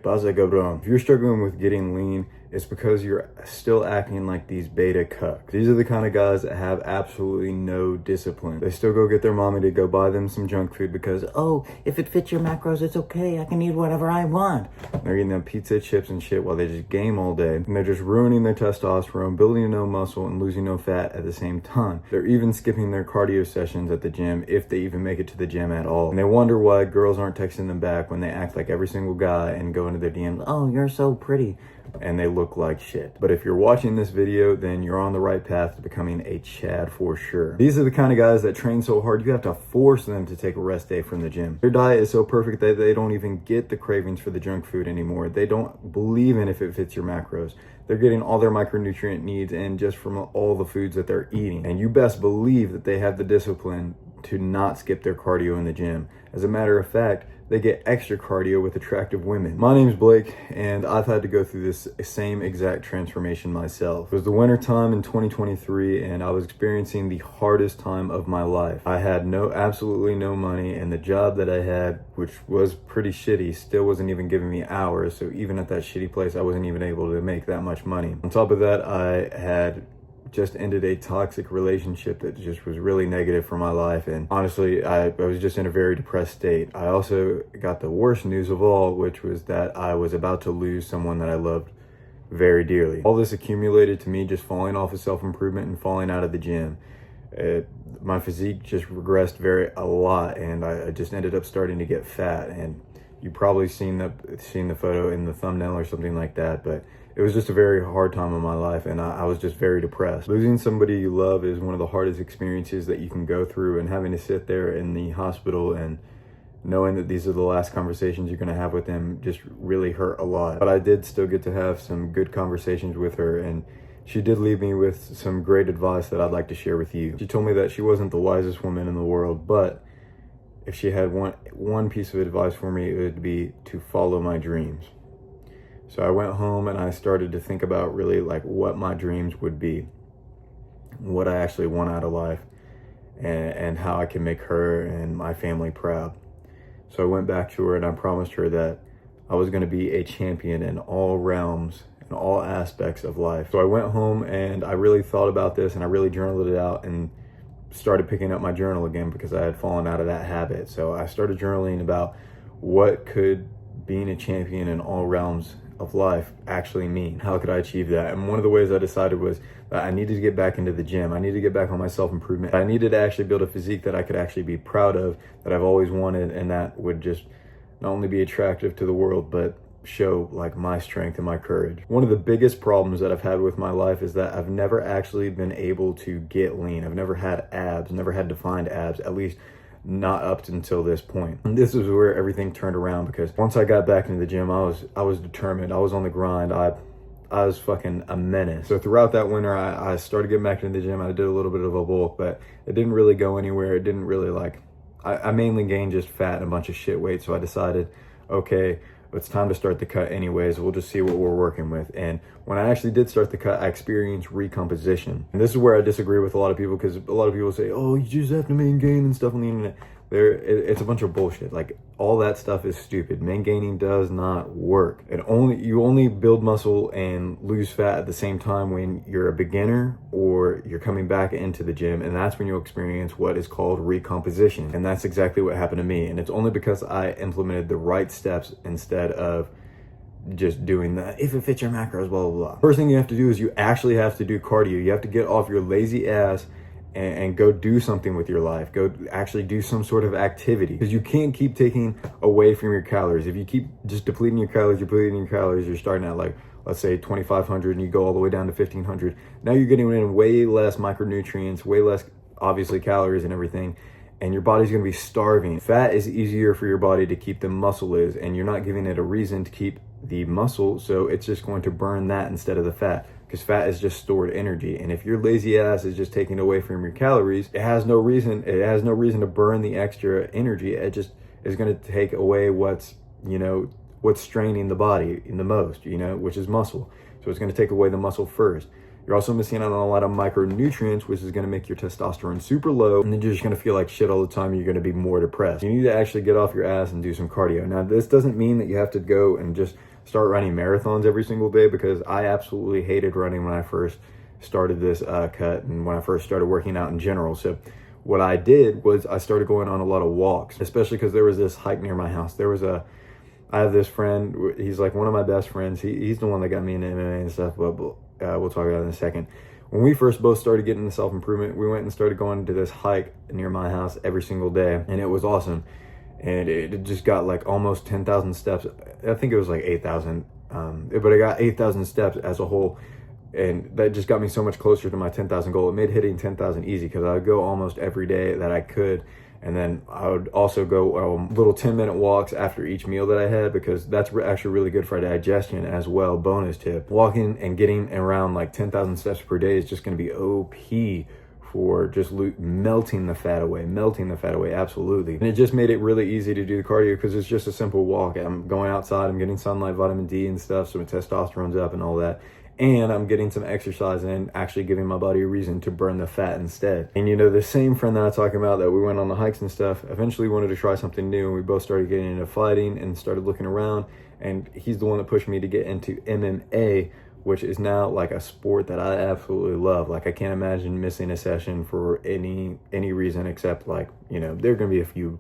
If you're struggling with getting lean, it's because you're still acting like these beta cucks. These are the kind of guys that have absolutely no discipline. They still go get their mommy to go buy them some junk food because, oh, if it fits your macros, it's okay. I can eat whatever I want. They're eating them pizza, chips, and shit while they just game all day. And they're just ruining their testosterone, building no muscle, and losing no fat at the same time. They're even skipping their cardio sessions at the gym if they even make it to the gym at all. And they wonder why girls aren't texting them back when they act like every single guy and go into their DMs, oh, you're so pretty. And they look like shit. But if you're watching this video, then you're on the right path to becoming a Chad for sure. These are the kind of guys that train so hard, you have to force them to take a rest day from the gym. Their diet is so perfect that they don't even get the cravings for the junk food anymore. They don't believe in if it fits your macros. They're getting all their micronutrient needs in just from all the foods that they're eating. And you best believe that they have the discipline to not skip their cardio in the gym. As a matter of fact, they get extra cardio with attractive women. My name's Blake, and I've had to go through this same exact transformation myself. It was the winter time in 2023, and I was experiencing the hardest time of my life. I had absolutely no money, and the job that I had, which was pretty shitty, still wasn't even giving me hours. So even at that shitty place, I wasn't even able to make that much money. On top of that, I had just ended a toxic relationship that just was really negative for my life, and honestly I was just in a very depressed state. I also got the worst news of all, which was that I was about to lose someone that I loved very dearly. All this accumulated to me just falling off of self-improvement and falling out of the gym. My physique just regressed a lot, and I just ended up starting to get fat. And you probably seen the photo in the thumbnail or something like that, but it was just a very hard time in my life, and I was just very depressed. Losing somebody you love is one of the hardest experiences that you can go through, and having to sit there in the hospital and knowing that these are the last conversations you're going to have with them just really hurt a lot. But I did still get to have some good conversations with her, and she did leave me with some great advice that I'd like to share with you. She told me that she wasn't the wisest woman in the world, but if she had one piece of advice for me, it would be to follow my dreams. So I went home and I started to think about really like what my dreams would be, what I actually want out of life, and how I can make her and my family proud. So I went back to her and I promised her that I was going to be a champion in all realms, in all aspects of life. So I went home and I really thought about this, and I really journaled it out and started picking up my journal again because I had fallen out of that habit. So I started journaling about what could being a champion in all realms of life actually mean. How could I achieve that? And one of the ways I decided was that I needed to get back into the gym. I needed to get back on my self-improvement. I needed to actually build a physique that I could actually be proud of, that I've always wanted, and that would just not only be attractive to the world, but show like my strength and my courage. One of the biggest problems that I've had with my life is that I've never actually been able to get lean. I've never had abs, never had defined abs, at least not up until this point. And this is where everything turned around, because once I got back into the gym, I was determined. I was on the grind. I was fucking a menace. So throughout that winter, I started getting back into the gym. I did a little bit of a bulk, but it didn't really go anywhere. It didn't really I mainly gained just fat and a bunch of shit weight. So I decided, okay, it's time to start the cut anyways. We'll just see what we're working with. And when I actually did start the cut, I experienced recomposition. And this is where I disagree with a lot of people, because a lot of people say, oh, you just have to maintain and stuff on the internet. It's a bunch of bullshit. Like, all that stuff is stupid. Maintaining does not work. You only build muscle and lose fat at the same time when you're a beginner or you're coming back into the gym, and that's when you'll experience what is called recomposition. And that's exactly what happened to me. And it's only because I implemented the right steps instead of just doing that, if it fits your macros, blah, blah, blah. First thing you have to do is you actually have to do cardio. You have to get off your lazy ass and go do something with your life. Go actually do some sort of activity, because you can't keep taking away from your calories. If you keep just depleting your calories, you're starting at like, let's say 2,500, and you go all the way down to 1,500. Now you're getting in way less micronutrients, way less obviously calories and everything, and your body's going to be starving. Fat is easier for your body to keep than muscle is, and you're not giving it a reason to keep the muscle, so it's just going to burn that instead of the fat, because fat is just stored energy. And if your lazy ass is just taking away from your calories, it has no reason to burn the extra energy. It just is going to take away what's straining the body in the most, which is muscle. So it's going to take away the muscle first. You're also missing out on a lot of micronutrients, which is going to make your testosterone super low, and then you're just going to feel like shit all the time. You're going to be more depressed. You need to actually get off your ass and do some cardio. Now, this doesn't mean that you have to go and just start running marathons every single day, because I absolutely hated running when I first started this cut and when I first started working out in general. So what I did was I started going on a lot of walks, especially because there was this hike near my house. I have this friend, he's like one of my best friends. He's the one that got me into MMA and stuff, but we'll talk about it in a second. When we first both started getting into self-improvement, we went and started going to this hike near my house every single day, and it was awesome. And it just got like almost 10,000 steps. I think it was like 8,000, but I got 8,000 steps as a whole. And that just got me so much closer to my 10,000 goal. It made hitting 10,000 easy, because I would go almost every day that I could. And then I would also go little 10-minute walks after each meal that I had, because that's actually really good for digestion as well. Bonus tip. Walking and getting around like 10,000 steps per day is just going to be OP for just melting the fat away, absolutely. And it just made it really easy to do the cardio, because it's just a simple walk. I'm going outside, I'm getting sunlight, vitamin D and stuff, so my testosterone's up and all that. And I'm getting some exercise and actually giving my body a reason to burn the fat instead. And the same friend that I talking about that we went on the hikes and stuff, eventually wanted to try something new, and we both started getting into fighting and started looking around. And he's the one that pushed me to get into MMA, which is now like a sport that I absolutely love. Like, I can't imagine missing a session for any reason, except like, there are gonna be a few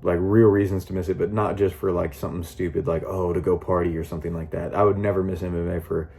like real reasons to miss it, but not just for like something stupid like, oh, to go party or something like that. I would never miss MMA for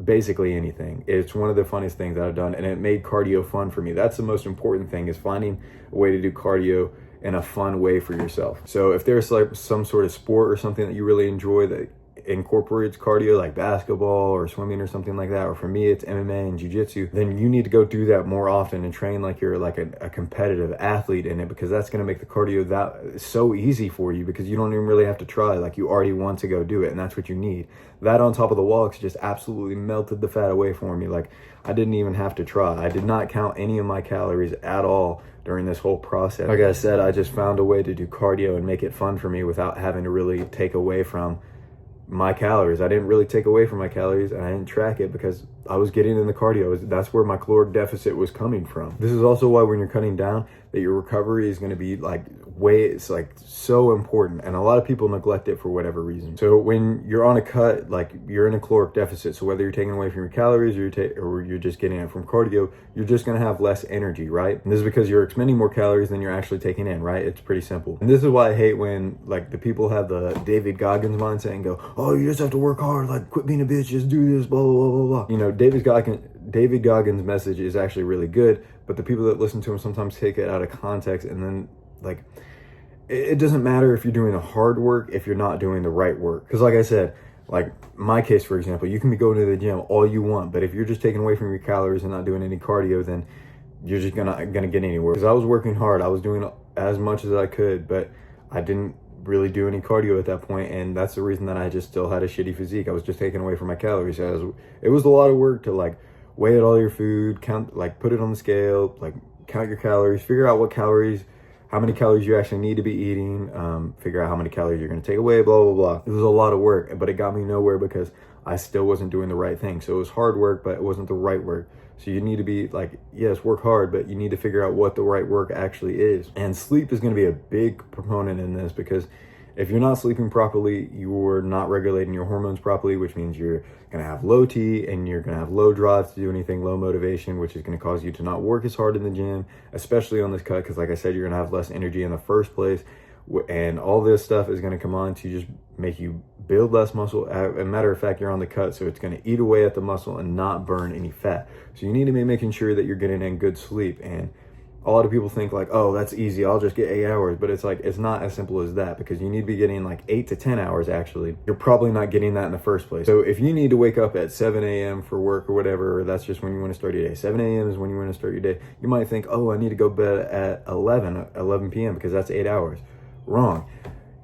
basically anything. It's one of the funnest things that I've done, and it made cardio fun for me. That's the most important thing, is finding a way to do cardio in a fun way for yourself. So if there's like some sort of sport or something that you really enjoy that incorporates cardio, like basketball or swimming or something like that, or for me it's MMA and jiu-jitsu, then you need to go do that more often and train like you're like a competitive athlete in it, because that's going to make the cardio that so easy for you, because you don't even really have to try. Like, you already want to go do it, and that's what you need. That on top of the walks just absolutely melted the fat away for me. Like, I didn't even have to try. I did not count any of my calories at all during this whole process. Like I said, I just found a way to do cardio and make it fun for me without having to really take away from my calories. I didn't really take away from my calories, and I didn't track it, because I was getting in the cardio. That's where my caloric deficit was coming from. This is also why when you're cutting down, that your recovery is going to be like it's like so important, and a lot of people neglect it for whatever reason. So when you're on a cut, like, you're in a caloric deficit, so whether you're taking away from your calories or you're just getting it from cardio, you're just going to have less energy, right? And this is because you're expending more calories than you're actually taking in, right? It's pretty simple. And this is why I hate when like the people have the David Goggins mindset and go, oh, you just have to work hard, like, quit being a bitch, just do this, blah blah blah blah. David Goggins' message is actually really good, but the people that listen to him sometimes take it out of context, and then like, it doesn't matter if you're doing the hard work if you're not doing the right work. Because like I said, like my case, for example, you can be going to the gym all you want, but if you're just taking away from your calories and not doing any cardio, then you're just gonna get anywhere. Because I was working hard, I was doing as much as I could, but I didn't really do any cardio at that point, and that's the reason that I just still had a shitty physique. I was just taking away from my calories. It was a lot of work to like weigh out all your food, count, like put it on the scale, like count your calories, figure out how many calories you actually need to be eating, figure out how many calories you're going to take away, blah blah blah. It was a lot of work, but it got me nowhere because I still wasn't doing the right thing. So it was hard work, but it wasn't the right work. So you need to be like, yes, work hard, but you need to figure out what the right work actually is. And sleep is going to be a big proponent in this, because if you're not sleeping properly, you're not regulating your hormones properly, which means you're going to have low T, and you're going to have low drive to do anything, low motivation, which is going to cause you to not work as hard in the gym, especially on this cut, because like I said, you're going to have less energy in the first place. And all this stuff is going to come on to just make you build less muscle. As a matter of fact, you're on the cut, so it's going to eat away at the muscle and not burn any fat. So you need to be making sure that you're getting in good sleep. And a lot of people think like, oh, that's easy, I'll just get 8 hours. But it's like, it's not as simple as that, because you need to be getting like 8 to 10 hours actually. You're probably not getting that in the first place. So if you need to wake up at 7 a.m. for work or whatever, or that's just when you want to start your day, 7 a.m. is when you want to start your day, you might think, oh, I need to go to bed at 11 p.m. because that's 8 hours. Wrong.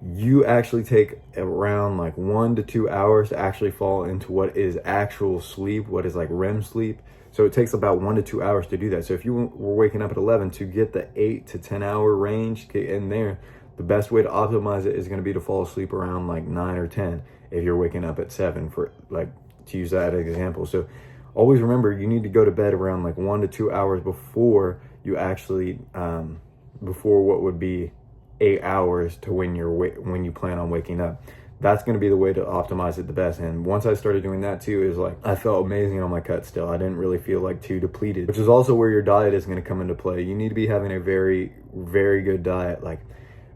You actually take around like 1 to 2 hours to actually fall into what is actual sleep, what is like REM sleep. So it takes about 1 to 2 hours to do that. So if you were waking up at 11 to get the 8 to 10 hour range in there, the best way to optimize it is going to be to fall asleep around like 9 or 10 if you're waking up at 7, for like, to use that as an example. So always remember you need to go to bed around like 1 to 2 hours before you actually, before what would be 8 hours to when you plan on waking up. That's going to be the way to optimize it the best. And once I started doing that too, is like I felt amazing on my cut still. I didn't really feel like too depleted, which is also where your diet is going to come into play. You need to be having a very, very good diet. Like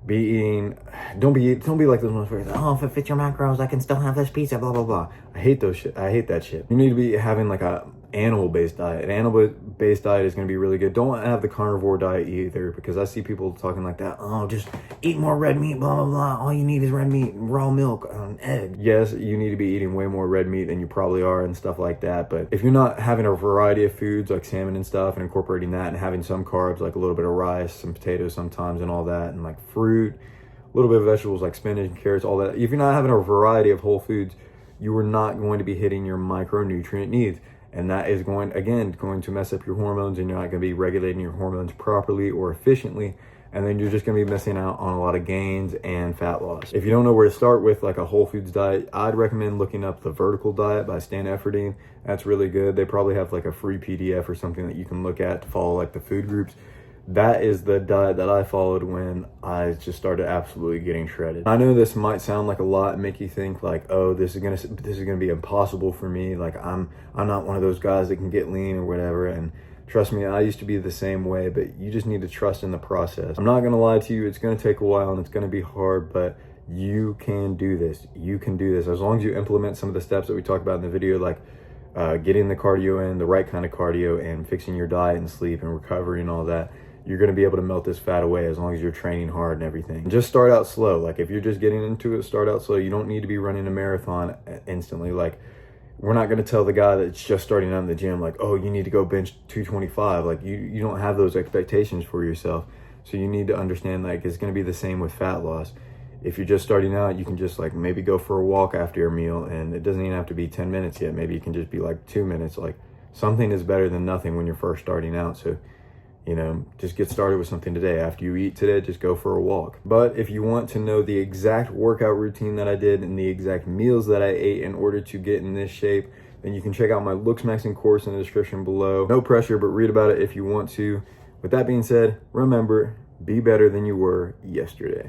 be eating, don't be like those ones where oh, if it fits your macros, I can still have this pizza, blah, blah, blah. I hate that shit. You need to be having like a animal-based diet. An animal-based diet is going to be really good. Don't have the carnivore diet either, because I see people talking like that. Oh, just eat more red meat, blah, blah, blah. All you need is red meat, raw milk, egg. Yes, you need to be eating way more red meat than you probably are and stuff like that. But if you're not having a variety of foods like salmon and stuff and incorporating that and having some carbs, like a little bit of rice, some potatoes sometimes and all that, and like fruit, a little bit of vegetables like spinach and carrots, all that. If you're not having a variety of whole foods, you are not going to be hitting your micronutrient needs. And that is going to mess up your hormones, and you're not going to be regulating your hormones properly or efficiently. And then you're just going to be missing out on a lot of gains and fat loss. If you don't know where to start with like a whole foods diet, I'd recommend looking up the Vertical Diet by Stan Efferding. That's really good. They probably have like a free PDF or something that you can look at to follow like the food groups. That is the diet that I followed when I just started absolutely getting shredded. I know this might sound like a lot and make you think like, oh, this is gonna be impossible for me. Like I'm not one of those guys that can get lean or whatever. And trust me, I used to be the same way, but you just need to trust in the process. I'm not gonna lie to you, it's gonna take a while and it's gonna be hard, but you can do this. You can do this as long as you implement some of the steps that we talked about in the video, like getting the cardio in, the right kind of cardio, and fixing your diet and sleep and recovery and all that. You're going to be able to melt this fat away as long as you're training hard and everything. Just start out slow. Like if you're just getting into it, start out slow. You don't need to be running a marathon instantly. Like we're not going to tell the guy that's just starting out in the gym, like, oh, you need to go bench 225. Like you don't have those expectations for yourself. So you need to understand like it's going to be the same with fat loss. If you're just starting out, you can just like maybe go for a walk after your meal, and it doesn't even have to be 10 minutes yet. Maybe it can just be like 2 minutes. Like something is better than nothing when you're first starting out. So just get started with something today. After you eat today, just go for a walk. But if you want to know the exact workout routine that I did and the exact meals that I ate in order to get in this shape, then you can check out my Looks Maxing course in the description below. No pressure, but read about it if you want to. With that being said, remember, be better than you were yesterday.